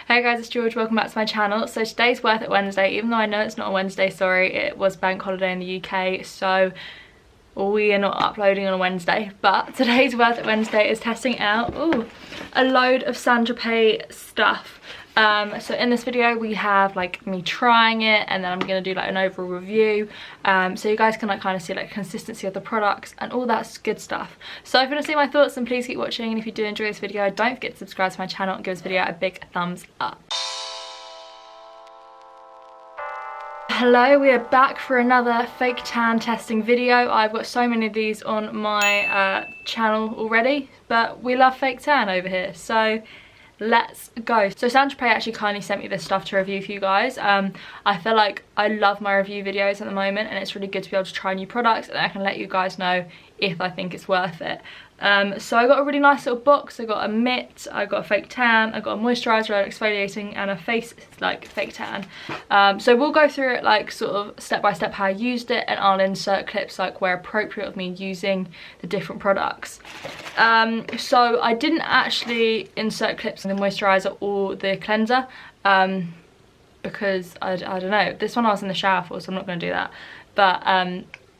Hey guys, it's George, welcome back to my channel. So today's Worth It Wednesday, even though I know it's not a Wednesday, sorry, it was bank holiday in the UK, so we are not uploading on a Wednesday. But today's Worth It Wednesday is testing out a load of St.Tropez stuff. So in this video we have like me trying it, and then I'm going to do like an overall review, so you guys can like kind of see like consistency of the products and all that good stuff. So if you want to see my thoughts, then please keep watching, and if you do enjoy this video, don't forget to subscribe to my channel and give this video a big thumbs up. Hello, we are back for another fake tan testing video. I've got so many of these on my channel already, but we love fake tan over here, so let's go. So St.Tropez actually kindly sent me this stuff to review for you guys. I feel like I love my review videos at the moment, and it's really good to be able to try new products, and I can let you guys know if I think it's worth it. So I got a really nice little box. I got a mitt, I got a fake tan, I got a moisturiser, an exfoliating, and a face like fake tan. So we'll go through it like sort of step by step how I used it, and I'll insert clips like where appropriate of me using the different products. So I didn't actually insert clips in the moisturiser or the cleanser, because I don't know, this one I was in the shower for, so I'm not going to do that. But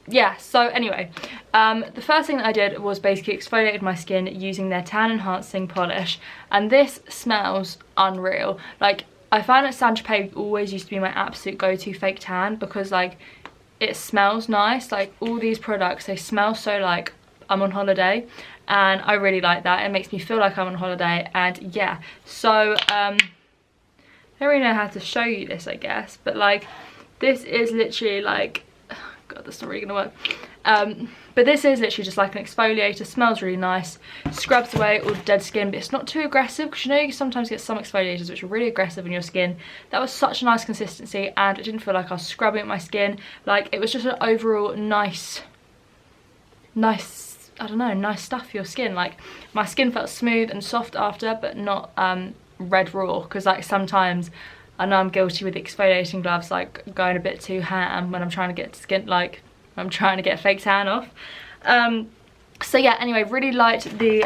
yeah, so anyway, the first thing that I did was basically exfoliated my skin using their tan enhancing polish, and this smells unreal. Like, I find that St.Tropez always used to be my absolute go-to fake tan, because like it smells nice. Like all these products, they smell so like I'm on holiday, and I really like that. It makes me feel like I'm on holiday. And yeah, so I don't really know how to show you this, I guess, but like this is literally like, God, that's not really gonna work. But this is literally just like an exfoliator. Smells really nice, scrubs away all the dead skin, but it's not too aggressive, because you know you sometimes get some exfoliators which are really aggressive on your skin. That was such a nice consistency, and it didn't feel like I was scrubbing at my skin. Like, it was just an overall nice, I don't know, nice stuff for your skin. Like, my skin felt smooth and soft after, but not red raw, because like sometimes I know I'm guilty with exfoliating gloves, like going a bit too ham when I'm trying to get skin, like I'm trying to get a fake tan off. So yeah, anyway, really liked the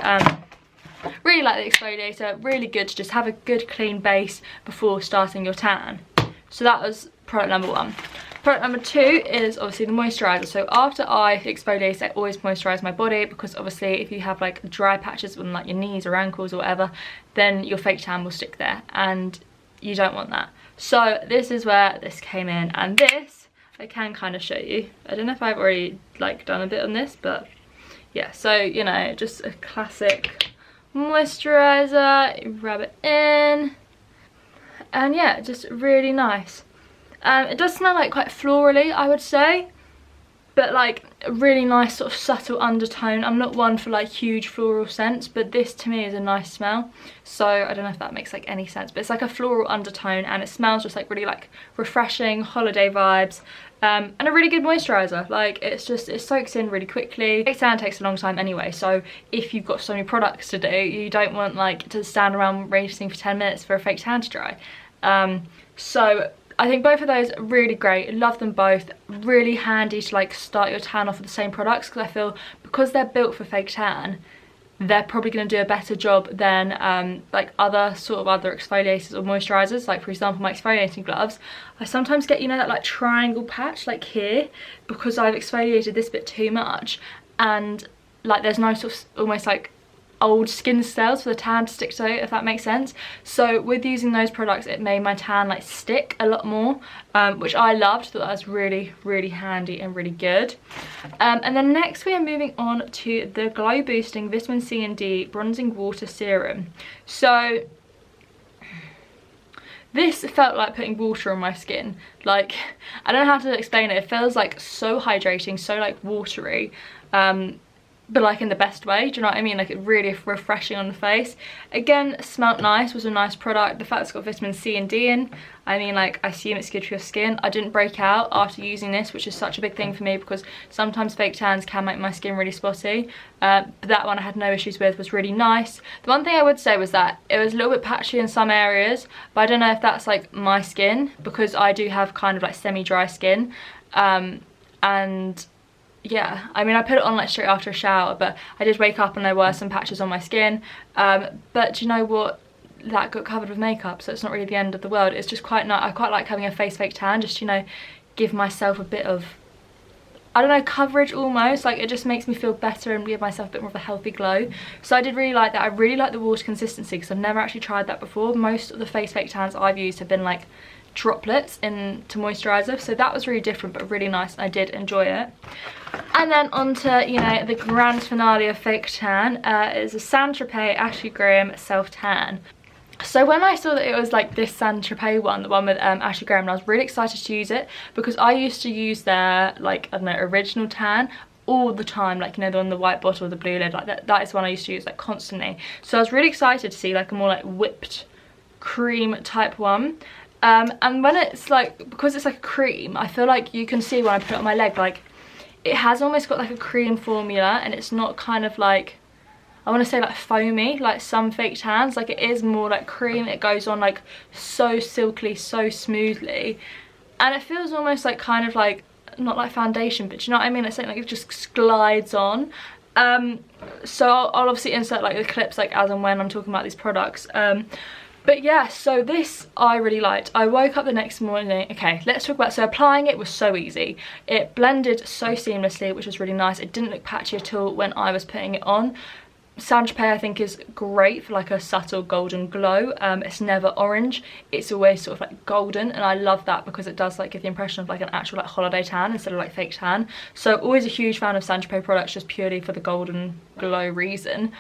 exfoliator. Really good to just have a good clean base before starting your tan. So that was product number one. Product number two is obviously the moisturiser. So after I exfoliate, I always moisturise my body, because obviously if you have like dry patches on like your knees or ankles or whatever, then your fake tan will stick there, and you don't want that. So this is where this came in, and this I can kind of show you. I don't know if I've already like done a bit on this, but yeah, so you know, just a classic moisturiser, you rub it in, and yeah, just really nice. It does smell like quite florally, I would say, but like a really nice sort of subtle undertone. I'm not one for like huge floral scents, but this to me is a nice smell. So I don't know if that makes like any sense, but it's like a floral undertone, and it smells just like really like refreshing holiday vibes, and a really good moisturiser. Like, it's just, it soaks in really quickly. Fake tan takes a long time anyway, so if you've got so many products to do, you don't want like to stand around waiting for 10 minutes for a fake tan to dry. So I think both of those are really great. Love them both. Really handy to like start your tan off with the same products, because I feel because they're built for fake tan, they're probably going to do a better job than like other exfoliators or moisturisers. Like for example, my exfoliating gloves, I sometimes get, you know, that like triangle patch like here, because I've exfoliated this bit too much, and like there's no sort of almost like old skin cells for the tan to stick to, if that makes sense. So with using those products, it made my tan like stick a lot more, which I loved. Thought that was really, really handy and really good. And then next we are moving on to the Glow Boosting Vitamin C and D Bronzing Water Serum. So this felt like putting water on my skin. Like, I don't know how to explain it. It feels like so hydrating, so like watery, but like in the best way, do you know what I mean? Like, it really refreshing on the face. Again, smelt nice, was a nice product. The fact it's got vitamin C and D in, I mean, like, I assume it's good for your skin. I didn't break out after using this, which is such a big thing for me, because sometimes fake tans can make my skin really spotty. But that one I had no issues with, was really nice. The one thing I would say was that it was a little bit patchy in some areas, but I don't know if that's like my skin, because I do have kind of like semi-dry skin. And yeah, I mean, I put it on like straight after a shower, but I did wake up and there were some patches on my skin. But do you know what? that got covered with makeup, so it's not really the end of the world. It's just quite nice. I quite like having a face fake tan, just, you know, give myself a bit of, I don't know, coverage almost. Like, it just makes me feel better and give myself a bit more of a healthy glow. So I did really like that. I really like the water consistency because I've never actually tried that before. Most of the face fake tans I've used have been like droplets into moisturiser, so that was really different but really nice, and I did enjoy it. And then on to, you know, the grand finale of fake tan is a St.Tropez Ashley Graham self tan. So when I saw that it was like this St.Tropez one, the one with Ashley Graham, I was really excited to use it because I used to use their, like, I don't know, original tan all the time, like, you know, the one, the white bottle, the blue lid, like that is one I used to use like constantly. So I was really excited to see like a more like whipped cream type one. And when it's like, because it's like a cream, I feel like you can see when I put it on my leg, like it has almost got like a cream formula, and it's not kind of like, I want to say like foamy like some fake tans. Like, it is more like cream. It goes on like so silkily, so smoothly, and it feels almost like kind of like, not like foundation, but you know what I mean, it's like it just glides on. So I'll obviously insert like the clips like as and when I'm talking about these products. But yeah, so this I really liked. I woke up the next morning, okay, let's talk about, so applying it was so easy. It blended so seamlessly, which was really nice. It didn't look patchy at all when I was putting it on. St.Tropez I think is great for like a subtle golden glow. It's never orange, it's always sort of like golden, and I love that because it does like give the impression of like an actual like holiday tan instead of like fake tan. So always a huge fan of St.Tropez products just purely for the golden glow reason.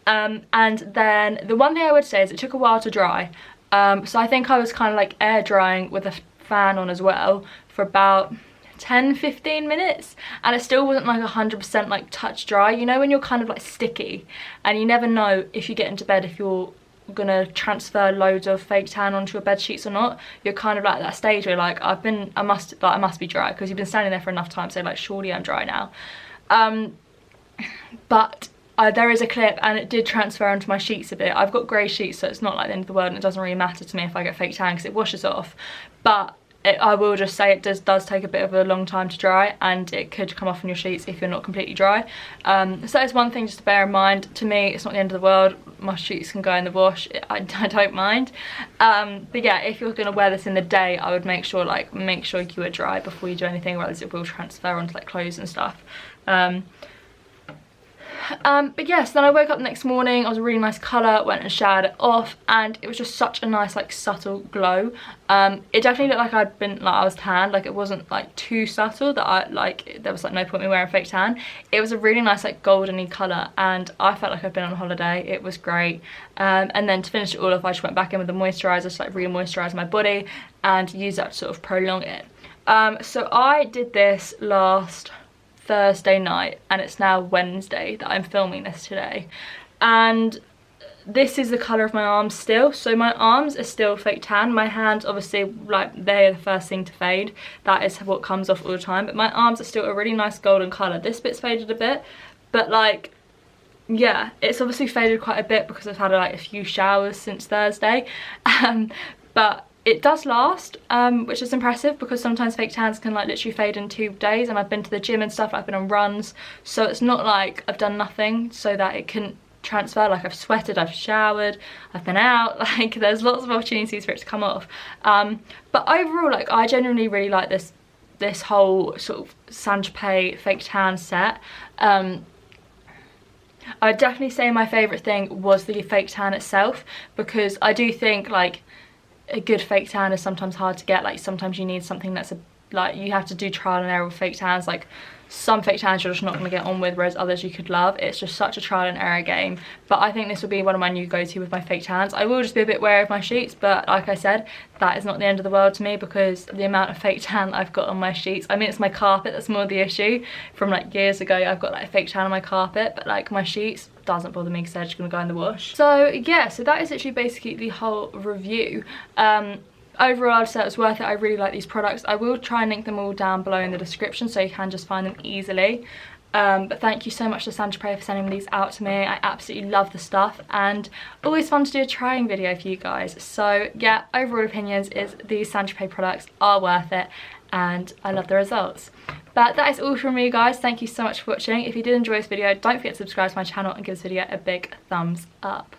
And then the one thing I would say is it took a while to dry. So I think I was kind of like air drying with a fan on as well for about 10-15 minutes, and it still wasn't like 100% like touch dry. You know when you're kind of like sticky and you never know if you get into bed if you're gonna transfer loads of fake tan onto your bed sheets or not. You're kind of like at that stage where like I must be dry because you've been standing there for enough time, so like surely I'm dry now. But there is a clip and it did transfer onto my sheets a bit. I've got grey sheets, so it's not like the end of the world, and it doesn't really matter to me if I get fake tan because it washes off. But I will just say it does take a bit of a long time to dry, and it could come off on your sheets if you're not completely dry. So that's one thing just to bear in mind. To me, it's not the end of the world. My sheets can go in the wash. I don't mind. But yeah, if you're going to wear this in the day, I would make sure you are dry before you do anything, or else it will transfer onto like clothes and stuff. But yes, then I woke up the next morning, I was a really nice colour, went and showered it off, and it was just such a nice like subtle glow. It definitely looked like I was tanned, like it wasn't like too subtle that there was like no point in me wearing fake tan. It was a really nice like goldeny colour, and I felt like I'd been on holiday. It was great. And then to finish it all off, I just went back in with the moisturiser to like re-moisturise my body and use that to sort of prolong it. So I did this last Thursday night, and it's now Wednesday that I'm filming this today, and this is the colour of my arms still. So my arms are still fake tan. My hands, obviously, like they're the first thing to fade. That is what comes off all the time, but my arms are still a really nice golden colour. This bit's faded a bit, but like, yeah, it's obviously faded quite a bit because I've had like a few showers since Thursday. But it does last, which is impressive because sometimes fake tans can like literally fade in 2 days, and I've been to the gym and stuff, I've been on runs, so it's not like I've done nothing so that it can transfer. Like, I've sweated, I've showered, I've been out, like there's lots of opportunities for it to come off. But overall, like, I genuinely really like this whole sort of St.Tropez fake tan set. I would definitely say my favourite thing was the fake tan itself, because I do think like a good fake tan is sometimes hard to get. Like, sometimes you need something that's like you have to do trial and error with fake tans. Like, some fake tans you're just not going to get on with, whereas others you could love. It's just such a trial and error game. But I think this will be one of my new go-to with my fake tans. I will just be a bit wary of my sheets, but like I said, that is not the end of the world to me because the amount of fake tan I've got on my sheets. I mean, it's my carpet that's more the issue. From like years ago, I've got like a fake tan on my carpet, but like my sheets doesn't bother me because they're just going to go in the wash. So yeah, so that is actually basically the whole review. Overall, I'd say it was worth it. I really like these products. I will try and link them all down below in the description so you can just find them easily. But thank you so much to St.Tropez for sending these out to me. I absolutely love the stuff, and always fun to do a trying video for you guys. So yeah, overall opinions is these St.Tropez products are worth it, and I love the results. But that is all from me, guys. Thank you so much for watching. If you did enjoy this video, don't forget to subscribe to my channel and give this video a big thumbs up.